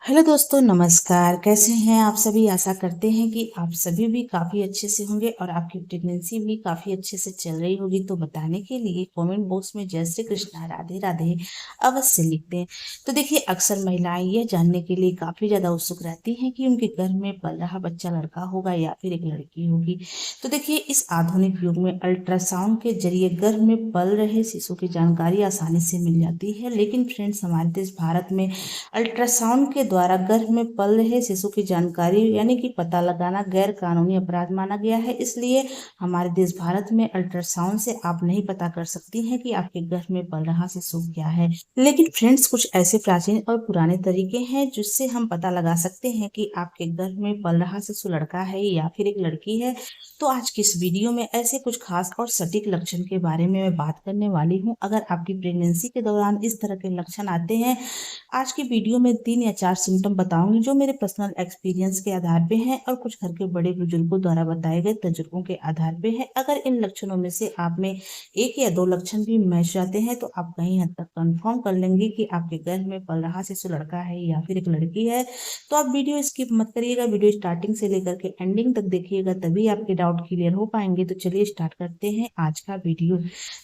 Hello दोस्तों, नमस्कार। कैसे हैं आप सभी? आशा करते हैं कि आप सभी भी काफ़ी अच्छे से होंगे और आपकी प्रेगनेंसी भी काफ़ी अच्छे से चल रही होगी। तो बताने के लिए कमेंट बॉक्स में जय श्री कृष्णा, राधे राधे अवश्य लिख दें। तो देखिए, अक्सर महिलाएं ये जानने के लिए काफ़ी ज़्यादा उत्सुक रहती हैं कि उनके घर में पल रहा बच्चा लड़का होगा या फिर एक लड़की होगी। तो देखिए, इस आधुनिक युग में अल्ट्रासाउंड के जरिए गर्भ में पल रहे शिशु की जानकारी आसानी से मिल जाती है। लेकिन फ्रेंड्स, हमारे देश भारत में अल्ट्रासाउंड के द्वारा गर्भ में पल रहे शिशु की जानकारी यानी कि पता लगाना गैर कानूनी अपराध माना गया है। इसलिए हमारे देश भारत में अल्ट्रासाउंड से आप नहीं पता कर सकती हैं कि आपके गर्भ में पल रहा शिशु क्या है। लेकिन फ्रेंड्स, कुछ ऐसे प्राचीन और पुराने तरीके हैं जिससे हम पता लगा सकते हैं कि आपके गर्भ में पल रहा शिशु लड़का है या फिर एक लड़की है। तो आज की इस वीडियो में ऐसे कुछ खास और सटीक लक्षण के बारे में मैं बात करने वाली हूँ। अगर आपकी प्रेगनेंसी के दौरान इस तरह के लक्षण आते हैं, आज की वीडियो में 3 या 4 सिम्टम बताऊंगी जो मेरे पर्सनल एक्सपीरियंस के आधार पे हैं और कुछ घर के बड़े बुजुर्गों द्वारा बताए गए तजुर्बों के आधार पे हैं। अगर इन लक्षणों में से आप में 1 या 2 लक्षण भी मैच जाते हैं तो आप कहीं हद तक कंफर्म कर लेंगे कि आपके गर्भ में पल रहा शिशु लड़का है या फिर एक लड़की है। तो आप वीडियो स्किप मत करिएगा, वीडियो स्टार्टिंग से लेकर के एंडिंग तक देखिएगा, तभी आपके डाउट क्लियर हो पाएंगे। तो चलिए स्टार्ट करते हैं आज का वीडियो।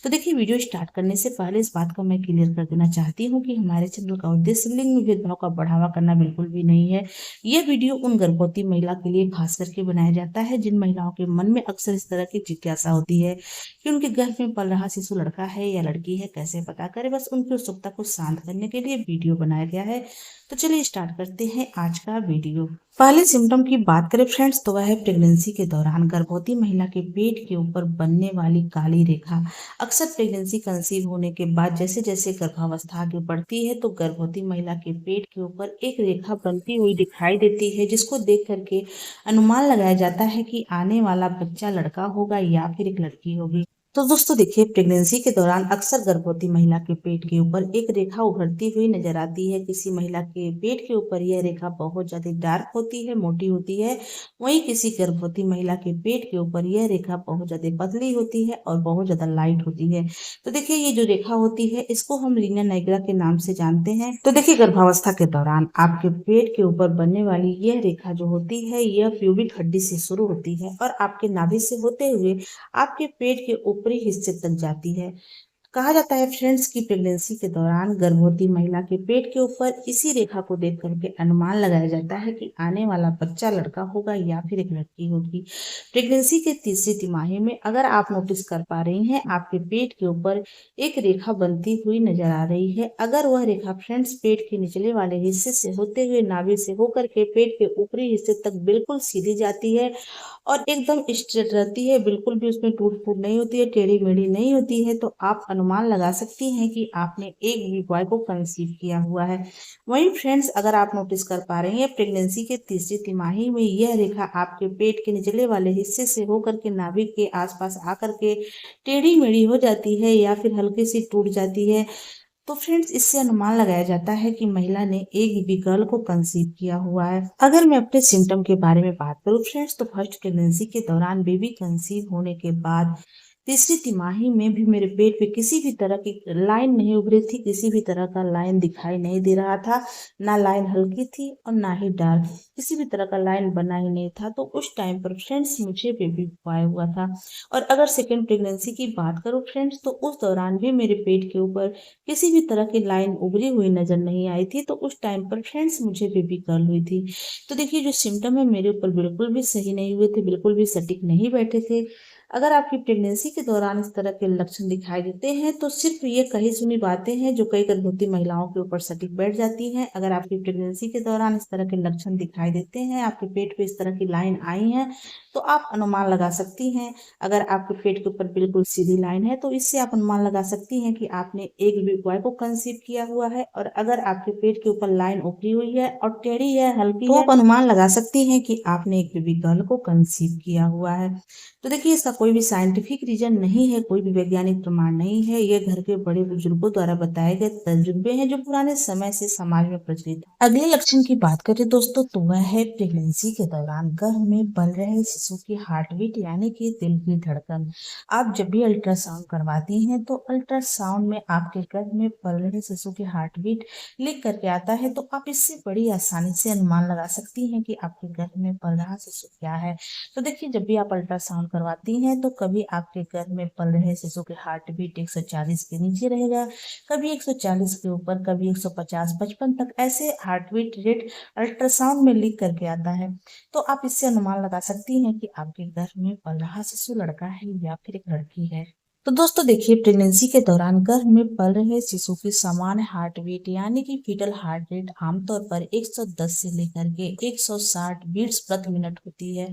तो देखिए, वीडियो स्टार्ट करने से पहले इस बात को मैं क्लियर कर देना चाहती हूँ कि हमारे चैनल का उद्देश्य लिंग में भेदभाव का बढ़ावा करना बिल्कुल भी नहीं है। यह वीडियो उन गर्भवती महिला के लिए खास करके बनाया जाता है जिन महिलाओं के मन में अक्सर इस तरह की जिज्ञासा होती है कि उनके गर्भ में पल रहा शिशु लड़का है या लड़की है, कैसे पता करें। बस उनकी उत्सुकता को शांत करने के लिए वीडियो बनाया गया है। तो चलिए स्टार्ट करते हैं आज का वीडियो। पहले सिम्टम की बात करें फ्रेंड्स, तो वह है प्रेगनेंसी के दौरान गर्भवती महिला के पेट के ऊपर बनने वाली काली रेखा। अक्सर प्रेगनेंसी कंसीव होने के बाद जैसे जैसे गर्भावस्था आगे बढ़ती है तो गर्भवती महिला के पेट के ऊपर एक रेखा बनती हुई दिखाई देती है, जिसको देख करके अनुमान लगाया जाता है कि आने वाला बच्चा लड़का होगा या फिर एक लड़की होगी। तो दोस्तों देखिए, प्रेगनेंसी के दौरान अक्सर गर्भवती महिला के पेट के ऊपर एक रेखा उभरती हुई नजर आती है। किसी महिला के पेट के ऊपर यह रेखा बहुत ज्यादा डार्क होती है, मोटी होती है। वहीं किसी गर्भवती महिला के पेट के ऊपर यह रेखा बहुत ज्यादा पतली होती है और बहुत ज्यादा लाइट होती है। तो देखिए, ये जो रेखा होती है इसको हम लीनियर नाइग्रा के नाम से जानते हैं। तो देखिए, गर्भावस्था के दौरान आपके पेट के ऊपर बनने वाली यह रेखा जो होती है यह प्यूबिक हड्डी से शुरू होती है और आपके नाभि से होते हुए आपके पेट के ऊपरी हिस्से तक जाती है। कहा जाता है फ्रेंड्स कि प्रेगनेंसी के दौरान गर्भवती महिला के पेट के ऊपर इसी रेखा को देख करके अनुमान लगाया जाता है कि आने वाला बच्चा लड़का होगा या फिर एक लड़की होगी। प्रेगनेंसी के तीसरी तिमाही में अगर आप नोटिस कर पा रही हैं, आपके पेट के ऊपर एक रेखा बनती हुई नजर आ रही है। अगर वह रेखा फ्रेंड्स पेट के निचले वाले हिस्से से होते हुए नाभि से होकर के पेट के ऊपरी हिस्से तक बिल्कुल सीधी जाती है और एकदम स्ट्रेट रहती है, बिल्कुल भी उसमें टूट फूट नहीं होती है, टेढ़ी मेढ़ी नहीं होती है, तो आप अनुमान लगा सकती हैं कि आपने एक बेबी बॉय को कंसीव किया हुआ है। वहीं फ्रेंड्स, अगर आप नोटिस कर पा रहे हैं, प्रेगनेंसी के तीसरी तिमाही में यह रेखा आपके पेट के निचले वाले हिस्से से होकर के नाभिक के आसपास आकर के टेढ़ी मेढ़ी हो जाती है या फिर हल्की सी टूट जाती है, तो फ्रेंड्स इससे अनुमान लगाया जाता है कि महिला ने एक बेबी गर्ल को कंसीव किया हुआ है। अगर मैं अपने सिम्टम के बारे में बात करूं फ्रेंड्स, तो फर्स्ट प्रेगनेंसी के दौरान बेबी कंसीव होने के बाद तीसरी तिमाही में भी मेरे पेट पे किसी भी तरह की लाइन नहीं उभरी थी, किसी भी तरह का लाइन दिखाई नहीं दे रहा था। ना लाइन हल्की थी और ना ही डार्क, किसी भी तरह का लाइन बना ही नहीं था। तो उस टाइम पर फ्रेंड्स मुझे बेबी बॉय हुआ था। और अगर सेकेंड प्रेगनेंसी की बात करूं फ्रेंड्स, तो उस दौरान भी मेरे पेट के ऊपर किसी भी तरह की लाइन उभरी हुई नजर नहीं आई थी। तो उस टाइम पर फ्रेंड्स मुझे बेबी गर्ल हुई थी। तो देखिए, जो सिम्टम है मेरे ऊपर बिल्कुल भी सही नहीं हुए थे, बिल्कुल भी सटीक नहीं बैठे थे। अगर आपकी प्रेगनेंसी के दौरान इस तरह के लक्षण दिखाई देते हैं तो सिर्फ ये कही सुनी बातें हैं जो कई गर्भवती महिलाओं के ऊपर सटीक बैठ जाती हैं। अगर आपकी प्रेगनेंसी के दौरान इस तरह के लक्षण दिखाई देते हैं, आपके पेट पे इस तरह की लाइन आई है, तो आप अनुमान लगा सकती हैं। अगर आपके पेट के ऊपर बिल्कुल सीधी लाइन है तो इससे आप अनुमान लगा सकती हैं कि आपने एक बेबी बॉय को कंसीव किया हुआ है। और अगर आपके पेट के ऊपर लाइन उभरी हुई है और टेढ़ी है, हल्की है, तो आप अनुमान लगा सकती हैं कि आपने एक बेबी गर्ल को कंसीव किया हुआ है। तो देखिए, इसका कोई भी साइंटिफिक रीजन नहीं है, कोई भी वैज्ञानिक प्रमाण नहीं है। ये घर के बड़े बुजुर्गों द्वारा बताए गए तजुर्बे हैं जो पुराने समय से समाज में प्रचलित है। अगले लक्षण की बात करें दोस्तों तो वह है प्रेगनेंसी के दौरान गर्भ में पल रहे शिशु की हार्ट बीट यानी कि दिल की धड़कन। आप जब भी अल्ट्रासाउंड करवाती हैं तो अल्ट्रासाउंड में आपके गर्भ में पल रहे शिशु की हार्ट बीट लिख करके आता है, तो आप इससे बड़ी आसानी से अनुमान लगा सकती हैं कि आपके गर्भ में पल रहा शिशु क्या है। तो देखिए, जब भी आप अल्ट्रासाउंड करवाती हैं तो कभी आपके गर्भ में पल रहे शिशु के हार्ट बीट 140 के नीचे रहेगा, कभी 140 के ऊपर, कभी 150 55 तक ऐसे हार्ट बीट रेट अल्ट्रासाउंड में लिख करके आता है। तो आप इससे अनुमान लगा सकती हैं कि आपके गर्भ में पल रहा शिशु लड़का है या फिर एक लड़की है। तो दोस्तों देखिए, प्रेगनेंसी के दौरान गर्भ में पल रहे शिशु की सामान्य हार्ट बीट यानी कि फीटल हार्ट रेट आमतौर पर 110 से लेकर के 160 बीट्स प्रति मिनट होती है।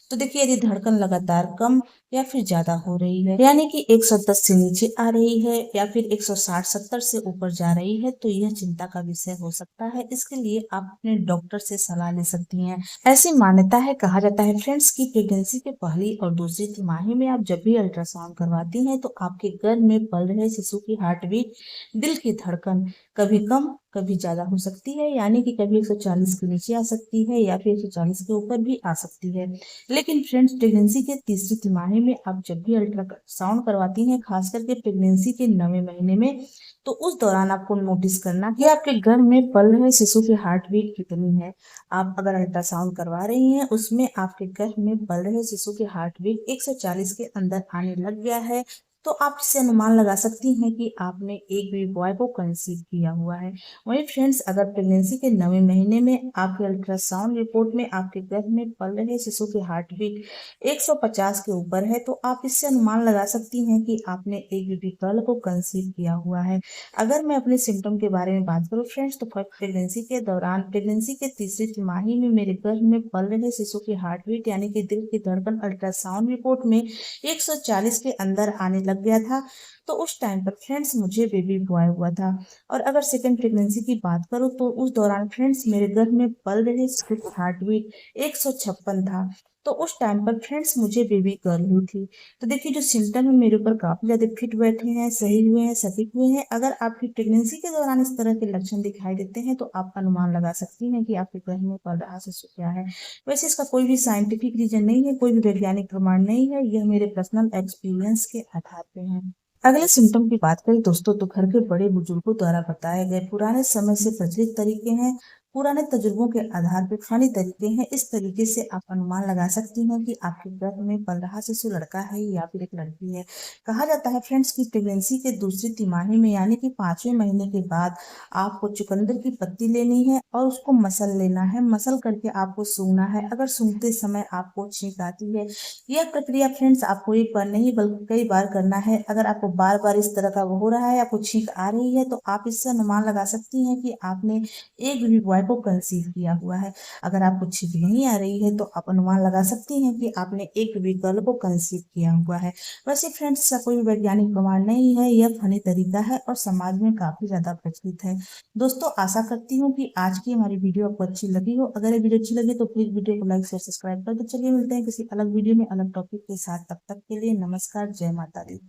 तो देखिए, यदि धड़कन लगातार कम या फिर ज्यादा हो रही है यानी कि 110 से नीचे आ रही है या फिर 160-70 से ऊपर जा रही है तो यह चिंता का विषय हो सकता है। इसके लिए आप अपने डॉक्टर से सलाह ले सकती हैं। ऐसी मान्यता है, कहा जाता है फ्रेंड्स की प्रेगनेंसी के पहली और दूसरी तिमाही में आप जब भी अल्ट्रासाउंड करवाती हैं तो आपके गर्भ में पल रहे शिशु की हार्ट बीट, दिल की धड़कन कभी कम कभी ज्यादा हो सकती है, यानी कि कभी 140 के नीचे आ सकती है या फिर 140 के ऊपर भी आ सकती है। लेकिन फ्रेंड्स, प्रेगनेंसी के तीसरी तिमाही में आप जब भी अल्ट्रासाउंड करवाती हैं, खास करके प्रेगनेंसी के 9वें महीने में, तो उस दौरान आपको नोटिस करना कि आपके गर्भ में पल रहे शिशु की हार्ट बीट कितनी है। आप अगर अल्ट्रासाउंड करवा रही हैं उसमें आपके गर्भ में पल रहे शिशु की हार्ट बीट 140 के अंदर आने लग गया है, तो आप इससे अनुमान लगा सकती हैं कि आपने एक बेबी बॉय को कंसीव किया हुआ है। वहीं फ्रेंड्स, अगर प्रेगनेंसी के 9वें महीने में आपके अल्ट्रासाउंड रिपोर्ट में आपके गर्भ में पल रहे शिशु की हार्ट बीट 150 के ऊपर है, तो आप इससे अनुमान लगा सकती हैं कि आपने एक बेबी गर्ल को कंसीव किया हुआ है। अगर मैं अपने सिम्टम के बारे में बात करूं फ्रेंड्स, तो प्रेगनेंसी के दौरान प्रेगनेंसी के तीसरी तिमाही में मेरे गर्भ में पल रहे शिशु की हार्ट बीट यानी कि दिल की धड़कन अल्ट्रासाउंड रिपोर्ट में 140 के अंदर आने लग गया था। तो उस टाइम पर फ्रेंड्स मुझे बेबी बॉय हुआ था। और अगर सेकेंड प्रेगनेंसी की बात करूं तो उस दौरान फ्रेंड्स मेरे गर्भ में पल रहे शिशु की हार्ट बीट 156 था। तो उस टाइम पर फ्रेंड्स मुझे बेबी गर्ल हुई थी। तो देखिए, जो सिम्टम है मेरे ऊपर काफी ज्यादा फिट बैठे हैं, सही हुए हैं, सटीक हुए हैं। अगर आपकी प्रेगनेंसी के दौरान इस तरह के लक्षण दिखाई देते हैं तो आप अनुमान लगा सकती हैं कि आपके गर्भ में पल रहा शिशु क्या है। वैसे इसका कोई भी साइंटिफिक रीजन नहीं है, कोई भी वैज्ञानिक प्रमाण नहीं है, यह मेरे पर्सनल एक्सपीरियंस के आधार पे है। अगले सिम्टम की बात करें दोस्तों तो घर के बड़े बुजुर्गों द्वारा बताए गए पुराने समय से प्रचलित तरीके हैं, पुराने तजुर्बों के आधार पर फनी तरीके हैं। इस तरीके से आप अनुमान लगा सकती हैं कि आपके गर्भ में पल रहा शिशु लड़का है या फिर एक लड़की है। कहा जाता है फ्रेंड्स की प्रेगनेंसी के दूसरी तिमाही में यानी कि 5वें महीने के बाद आपको चुकंदर की पत्ती लेनी है और उसको मसल लेना है। मसल करके आपको सूंघना है। अगर सूंघते समय आपको छींक आती है, यह प्रक्रिया फ्रेंड्स आपको एक बार नहीं बल्कि कई बार करना है। अगर आपको बार बार इस तरह का वो हो रहा है, आपको छींक आ रही है, तो आप इससे अनुमान लगा सकती हैं कि आपने एक बेबी बॉय को कंसीव किया हुआ है। अगर आपको छींक नहीं आ रही है तो आप अनुमान लगा सकती हैं कि आपने एक बेबी गर्ल को कंसीव किया हुआ है। वैसे फ्रेंड्स, इसका कोई वैज्ञानिक प्रमाण नहीं है, यह फनी तरीका है और समाज में काफी ज्यादा प्रचलित है। दोस्तों, आशा करती हूँ कि आज की हमारी वीडियो आपको अच्छी लगी हो। अगर ये वीडियो अच्छी लगी तो प्लीज वीडियो को लाइक शेयर सब्सक्राइब कर दो। चलिए मिलते हैं किसी अलग वीडियो में अलग टॉपिक के साथ। तब तक के लिए नमस्कार, जय माता दी।